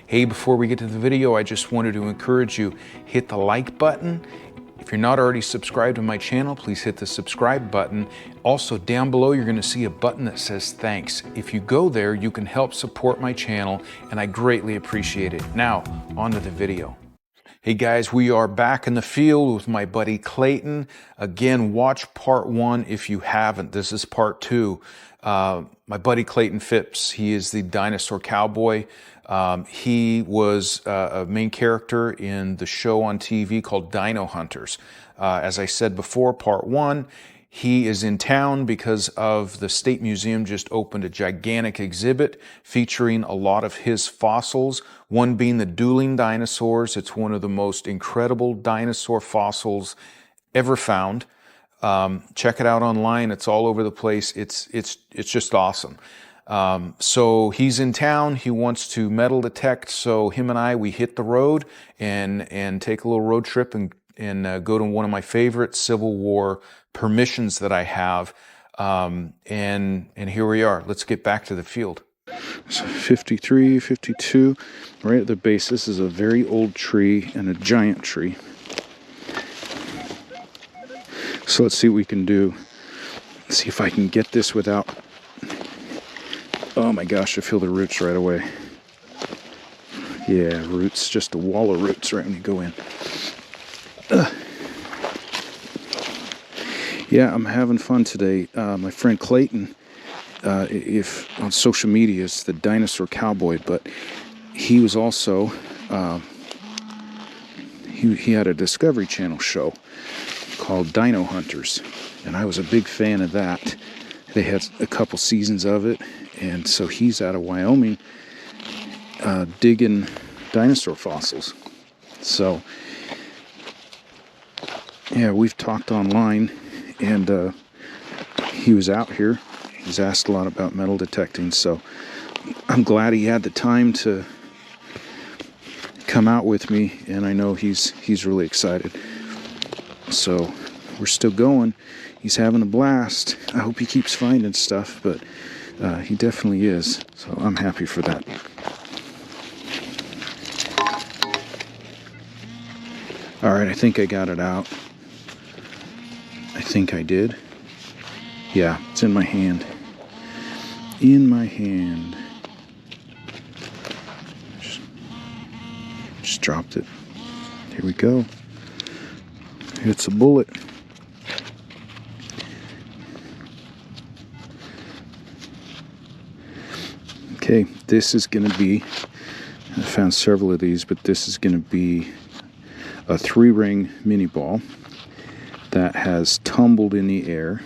Hey, before we get to the video, I just wanted to encourage you, hit the like button. If you're not already subscribed to my channel, please hit the subscribe button. Also, down below, you're gonna see a button that says thanks. If you go there, you can help support my channel, and I greatly appreciate it. Now, on to the video. Hey guys, we are back in the field with my buddy Clayton. Again, watch part 1 if you haven't. This is part 2. My buddy Clayton Phipps, he is the Dinosaur Cowboy. He was a main character in the show on TV called Dino Hunters. As I said before, part 1, he is in town because of the State Museum just opened a gigantic exhibit featuring a lot of his fossils, one being the dueling dinosaurs. It's one of the most incredible dinosaur fossils ever found. Check it out online. It's all over the place. It's just awesome. So he's in town. He wants to metal detect. So him and I, we hit the road and take a little road trip and go to one of my favorite Civil War permissions that I have. And here we are. Let's get back to the field. So 53, 52, right at the base. This is a very old tree and a giant tree. So let's see what we can do. Let's see if I can get this without... Oh my gosh, I feel the roots right away. Yeah, roots, just a wall of roots right when you go in. Yeah, I'm having fun today. My friend Clayton, if on social media, is the Dinosaur Cowboy, but he was also, he had a Discovery Channel show called Dino Hunters, and I was a big fan of that. They had a couple seasons of it, and so he's out of Wyoming digging dinosaur fossils. So yeah, we've talked online, and he was out here. He's asked a lot about metal detecting, so I'm glad he had the time to come out with me, and I know he's really excited. So we're still going. He's having a blast. I hope he keeps finding stuff, but he definitely is. So I'm happy for that. All right, I think I got it out. I think I did. Yeah, it's in my hand. In my hand. Just dropped it. Here we go. It's a bullet. Okay, this is going to be, I found several of these, but this is going to be a 3-ring mini ball that has tumbled in the air.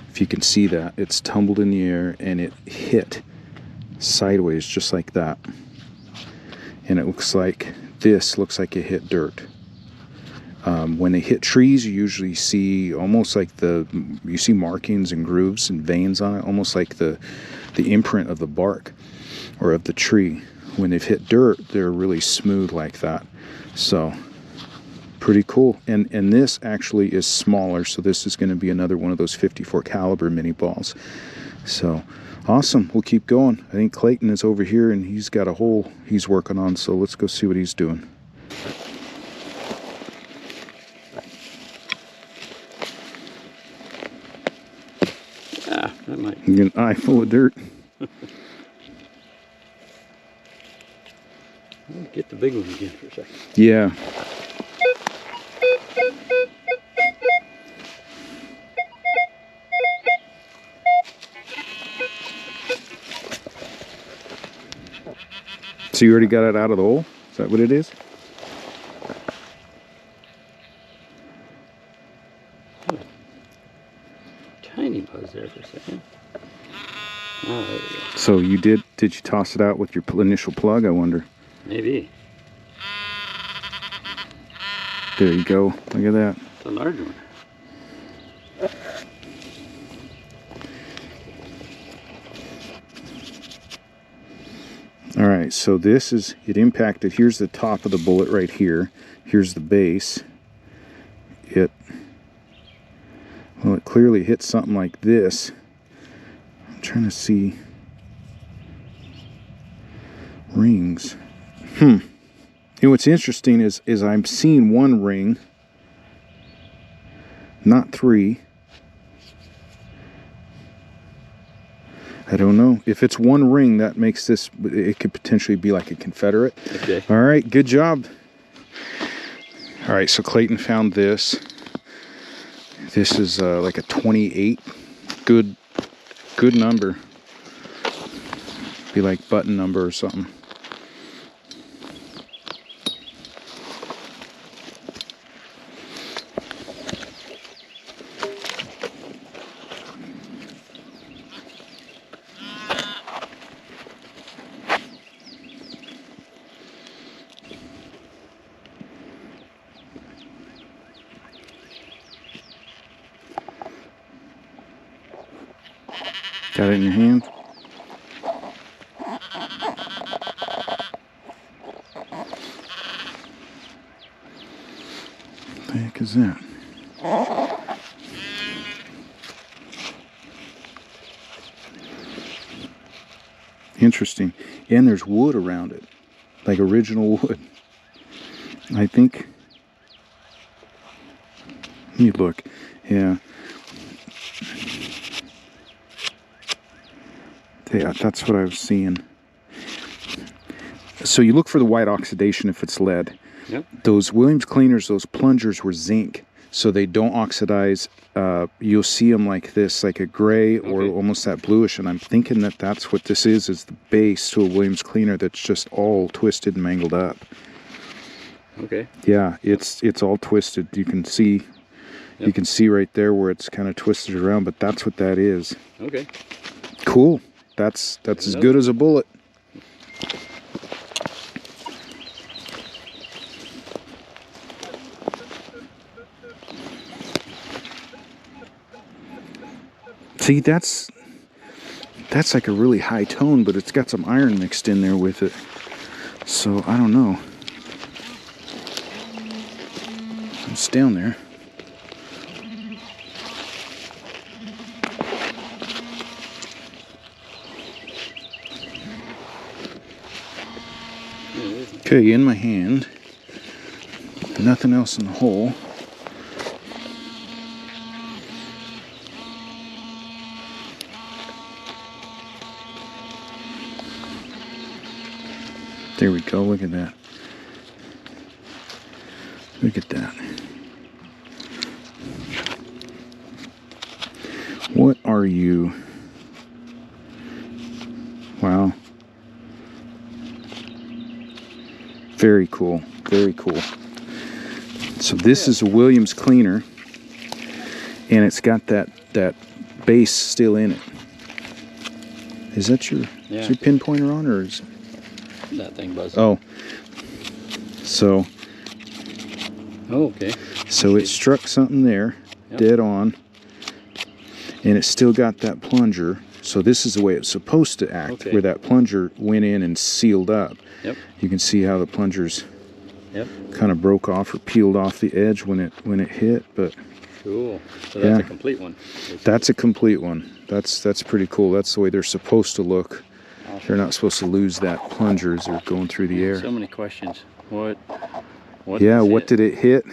If you can see that, it's tumbled in the air and it hit sideways just like that. And it looks like, this looks like it hit dirt. When they hit trees, you usually see almost like you see markings and grooves and veins on it, almost like the imprint of the bark or of the tree. When they've hit dirt, they're really smooth like that. So pretty cool. And this actually is smaller, so this is going to be another one of those 54 caliber mini balls. So awesome. We'll keep going. I think Clayton is over here and he's got a hole he's working on, so let's go see what he's doing. Ah, that might You get an eye full of dirt. get the big one again for a second. Yeah. So you already got it out of the hole? Is that what it is? Tiny buzz there for a second. Oh, there we go. So you did you toss it out with your initial plug, I wonder? Maybe. There you go. Look at that. It's a large one. All right, so this is, it impacted, here's the top of the bullet right here. Here's the base. Well, it clearly hit something like this. I'm trying to see. rings. You know what's interesting is I'm seeing one ring, not three. I don't know. If it's one ring, that makes this, it could potentially be like a Confederate. Okay. All right, good job. All right, so Clayton found this. This is like a 28. Good number. Be like button number or something. Got it in your hand? What the heck is that? Interesting. And there's wood around it. Like original wood. I think. Let me look. Yeah. Yeah, that's what I was seeing. So you look for the white oxidation if it's lead. Yep. Those Williams cleaners, those plungers were zinc, so they don't oxidize. You'll see them like this, like a gray or almost that bluish, and I'm thinking that that's what this is the base to a Williams cleaner that's just all twisted and mangled up. Okay. Yeah, it's all twisted. You can see, you can see right there where it's kind of twisted around, but that's what that is. Okay. Cool. That's as good as a bullet. See, that's like a really high tone, but it's got some iron mixed in there with it. So I don't know. It's down there. Okay, in my hand. Nothing else in the hole. There we go, look at that. Look at that. What are you? Wow. Very cool, very cool. So this is a Williams cleaner, and it's got that base still in it. Is that your, is your pinpointer on, or is that thing buzzing? Oh. So. Oh, okay. So it struck something there, dead on, and it's still got that plunger. So this is the way it's supposed to act, where that plunger went in and sealed up. Yep. You can see how the plungers kind of broke off or peeled off the edge when it hit, but cool. So that's a complete one. That's a complete one. That's pretty cool. That's the way they're supposed to look. Awesome. They're not supposed to lose that plunger as they're going through the air. So many questions. What did it hit?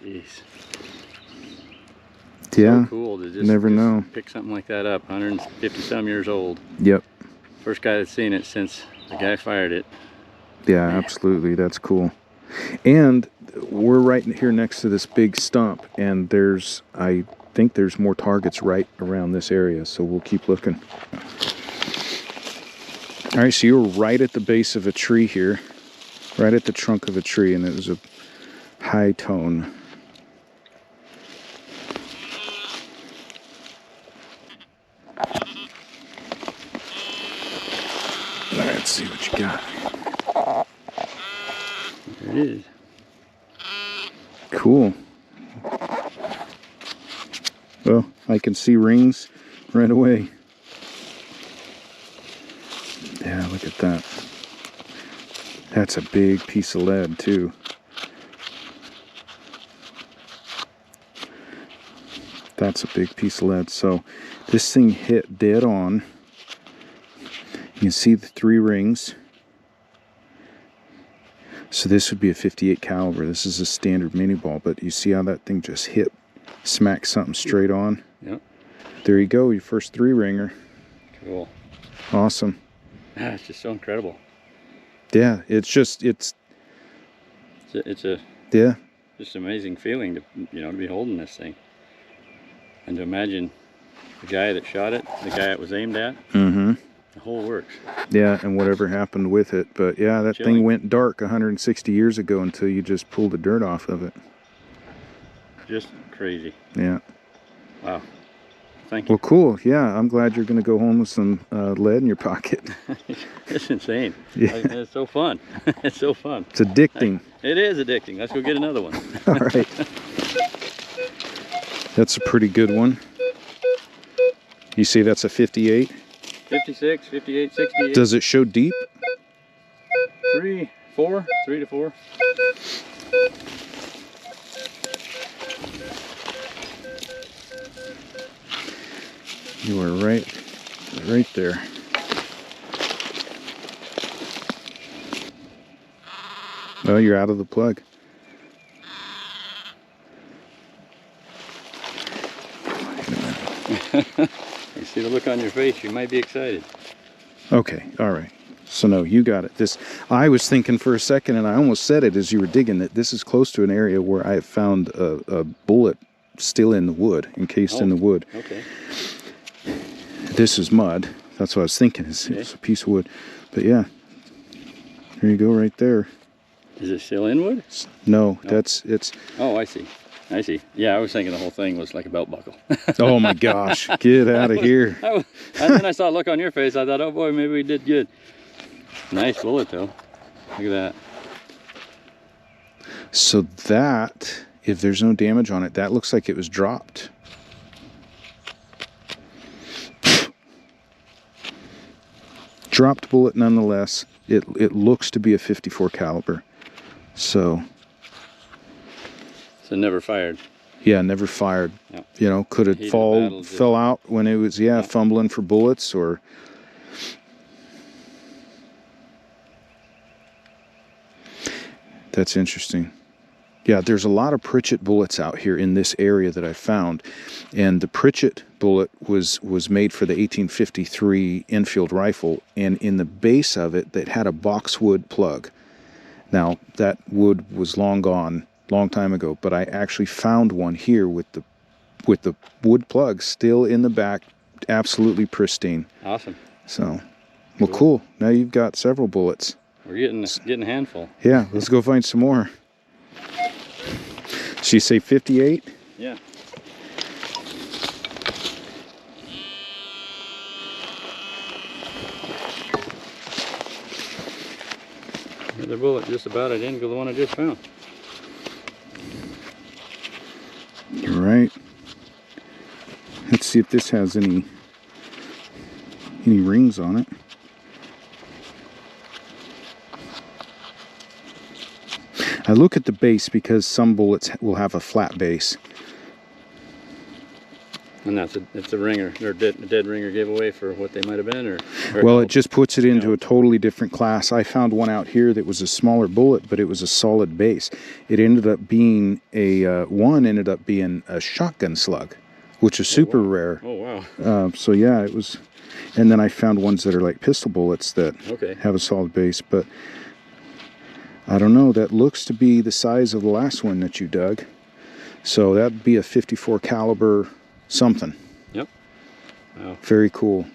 Jeez. Yeah. So cool to never know. Pick something like that up. 150 some years old. Yep. First guy that's seen it since the guy fired it. Yeah, absolutely. That's cool. And we're right here next to this big stump, and I think there's more targets right around this area, so we'll keep looking. All right, so you're right at the base of a tree here, right at the trunk of a tree, and it was a high tone. All right, let's see what you got. There it is. Cool. Well, I can see rings right away. Yeah, look at that. That's a big piece of lead, too. That's a big piece of lead. So this thing hit dead on. You can see the 3 rings. So this would be a 58 caliber. This is a standard mini ball, but you see how that thing just hit, smack something straight on? Yep. There you go, your first 3-ringer. Cool. Awesome. Ah, it's just so incredible. Yeah, it's just, It's a yeah. just amazing feeling to, you know, to be holding this thing. And to imagine the guy that shot it, the guy it was aimed at, Mm-hmm. the whole works. Yeah, and whatever happened with it. But yeah, that Chilling. thing went dark 160 years ago until you just pulled the dirt off of it. Just crazy. Yeah. Wow. Thank you. Well, cool. Yeah, I'm glad you're going to go home with some lead in your pocket. It's insane. Yeah. Like, it's so fun. It's so fun. It's addicting. It is addicting. Let's go get another one. All right. That's a pretty good one. You see that's a 58? 56, 58, 68. Does it show deep? 3, 4, 3 to 4. You are right there. Oh, you're out of the plug. You see the look on your face, you might be excited. Okay, all right. So no, you got it. I was thinking for a second, and I almost said it as you were digging, that this is close to an area where I have found a bullet still in the wood, encased in the wood. Okay. This is mud. That's what I was thinking. It's a piece of wood. But yeah, there you go, right there. Is it still in wood? No, it's. Oh, I see. I see. Yeah, I was thinking the whole thing was like a belt buckle. Oh my gosh, get out of here. And then I saw a look on your face. I thought, oh boy, maybe we did good. Nice bullet though. Look at that. So that, if there's no damage on it, that looks like it was dropped. Dropped bullet nonetheless. It looks to be a 54 caliber. So never fired. yeah, never fired. Yep. You know, could it fell out when it was fumbling for bullets, or that's interesting. Yeah, there's a lot of Pritchett bullets out here in this area that I found, and the Pritchett bullet was made for the 1853 Enfield rifle, and in the base of it, that had a boxwood plug. Now that wood was long gone, long time ago, but I actually found one here with the wood plug still in the back, absolutely pristine. Awesome. So, well, cool. Now you've got several bullets. We're getting a handful. Yeah, let's go find some more. So you say 58? Yeah. Another bullet just about identical to the one I just found. All right. Let's see if this has any rings on it. I look at the base because some bullets will have a flat base. And it's a ringer, or dead ringer giveaway for what they might have been, or well, it just puts it into a totally different class. I found one out here that was a smaller bullet, but it was a solid base. It ended up being one ended up being a shotgun slug, which is super rare. Oh wow. So yeah, it was. And then I found ones that are like pistol bullets that have a solid base, but I don't know. That looks to be the size of the last one that you dug. So that'd be a 54 caliber something. Yep. Wow. Very cool.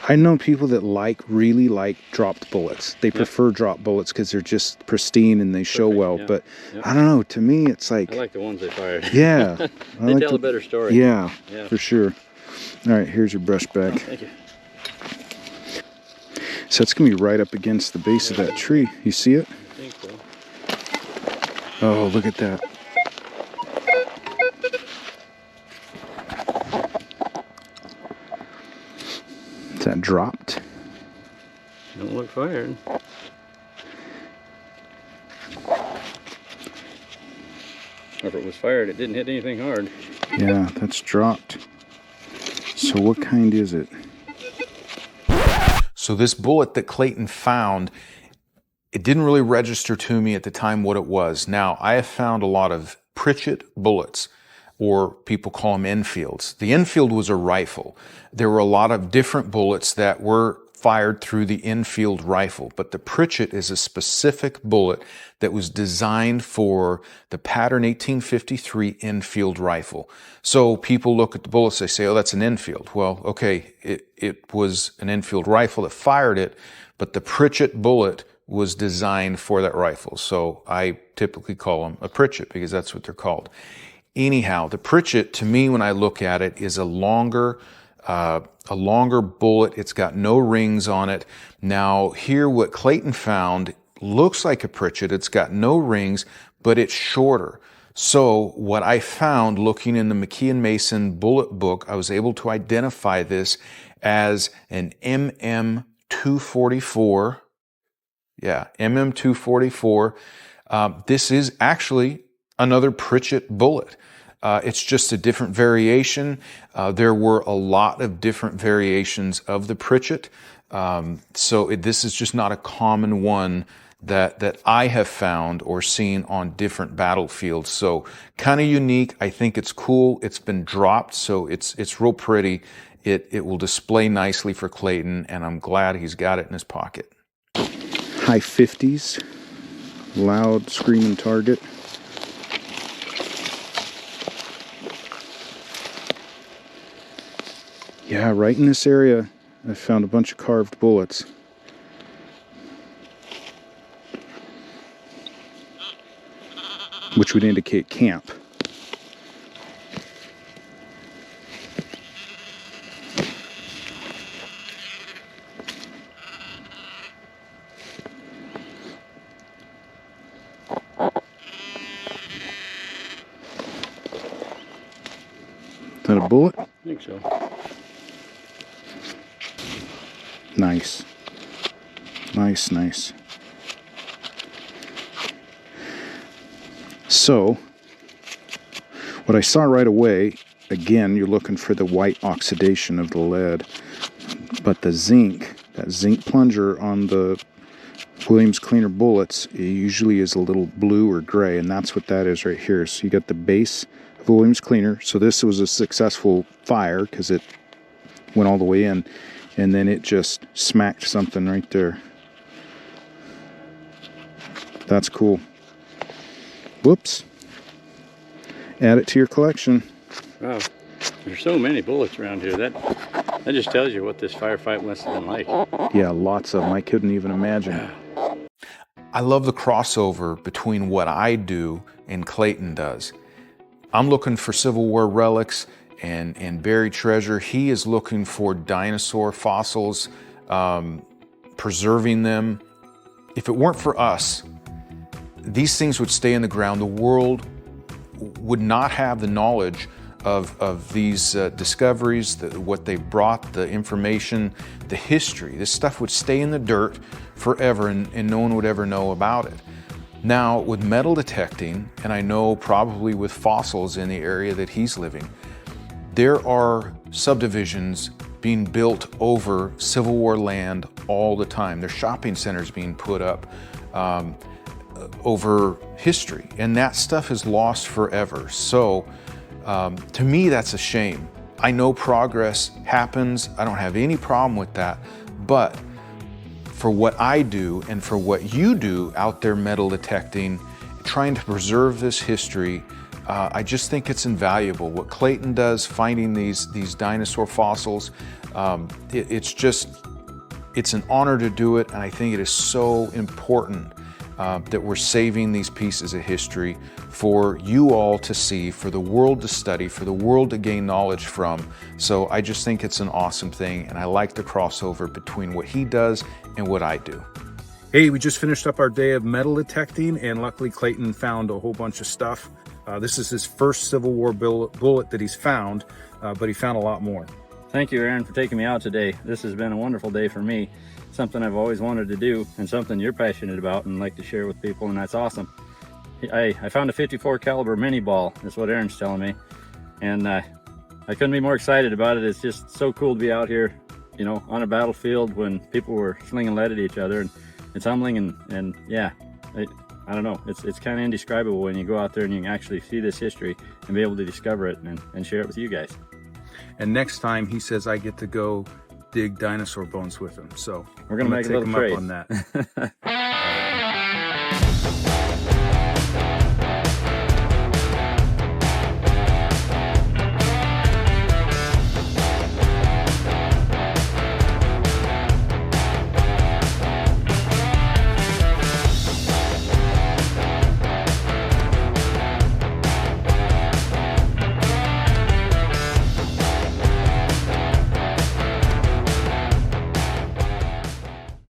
I know people that really like dropped bullets. They prefer dropped bullets because they're just pristine and they show well. Yeah. But I don't know. To me, it's like, I like the ones they fired. Yeah. They tell a better story. Yeah, for sure. All right, here's your brush back. Oh, thank you. So it's going to be right up against the base of that tree. You see it? I think so. Oh, look at that. Is that dropped? Don't look fired. If it was fired, it didn't hit anything hard. Yeah, that's dropped. So what kind is it? So this bullet that Clayton found, it didn't really register to me at the time what it was. Now, I have found a lot of Pritchett bullets, or people call them Enfields. The Enfield was a rifle. There were a lot of different bullets that were fired through the Enfield rifle, but the Pritchett is a specific bullet that was designed for the pattern 1853 Enfield rifle. So people look at the bullets, they say, oh, that's an Enfield. Well, okay, it was an Enfield rifle that fired it, but the Pritchett bullet was designed for that rifle. So I typically call them a Pritchett because that's what they're called. Anyhow, the Pritchett, to me, when I look at it, is a longer bullet. It's got no rings on it. Now, here what Clayton found looks like a Pritchett. It's got no rings, but it's shorter. So what I found looking in the McKee and Mason bullet book, I was able to identify this as an MM244. Yeah, MM244. This is actually another Pritchett bullet. It's just a different variation. There were a lot of different variations of the Pritchett. This is just not a common one that I have found or seen on different battlefields. So kind of unique. I think it's cool. It's been dropped, so it's real pretty. It will display nicely for Clayton, and I'm glad he's got it in his pocket. High 50s, loud screaming target. Yeah, right in this area, I found a bunch of carved bullets. Which would indicate camp. Is that a bullet? I think so. Nice. Nice, nice. So, what I saw right away, again, you're looking for the white oxidation of the lead, but the zinc, that zinc plunger on the Williams cleaner bullets, it usually is a little blue or gray, and that's what that is right here. So you got the base of the Williams cleaner. So this was a successful fire because it went all the way in, and then it just smacked something right there. That's cool. Whoops. Add it to your collection. Wow, there's so many bullets around here. That just tells you what this firefight must have been like. Yeah, lots of them. I couldn't even imagine. I love the crossover between what I do and Clayton does. I'm looking for Civil War relics and buried treasure. He is looking for dinosaur fossils, preserving them. If it weren't for us, these things would stay in the ground. The world would not have the knowledge of these discoveries, what they brought, the information, the history. This stuff would stay in the dirt forever, and no one would ever know about it. Now, with metal detecting, and I know probably with fossils in the area that he's living, there are subdivisions being built over Civil War land all the time. There's shopping centers being put up over history, and that stuff is lost forever. So to me, that's a shame. I know progress happens. I don't have any problem with that. But for what I do and for what you do out there metal detecting, trying to preserve this history, I just think it's invaluable. What Clayton does, finding these dinosaur fossils, it's an honor to do it, and I think it is so important that we're saving these pieces of history for you all to see, for the world to study, for the world to gain knowledge from. So I just think it's an awesome thing, and I like the crossover between what he does and what I do. Hey, we just finished up our day of metal detecting, and luckily Clayton found a whole bunch of stuff. This is his first Civil War bullet that he's found, but he found a lot more. Thank you, Aaron, for taking me out today. This has been a wonderful day for me. Something I've always wanted to do, and something you're passionate about and like to share with people, and that's awesome. I found a 54 caliber mini ball, is what Aaron's telling me, and I couldn't be more excited about it. It's just so cool to be out here, you know, on a battlefield when people were slinging lead at each other, and it's humbling, and yeah, I don't know, it's kind of indescribable when you go out there and you can actually see this history and be able to discover it and share it with you guys. And next time he says I get to go dig dinosaur bones with him, so we're gonna make a little trade up on that.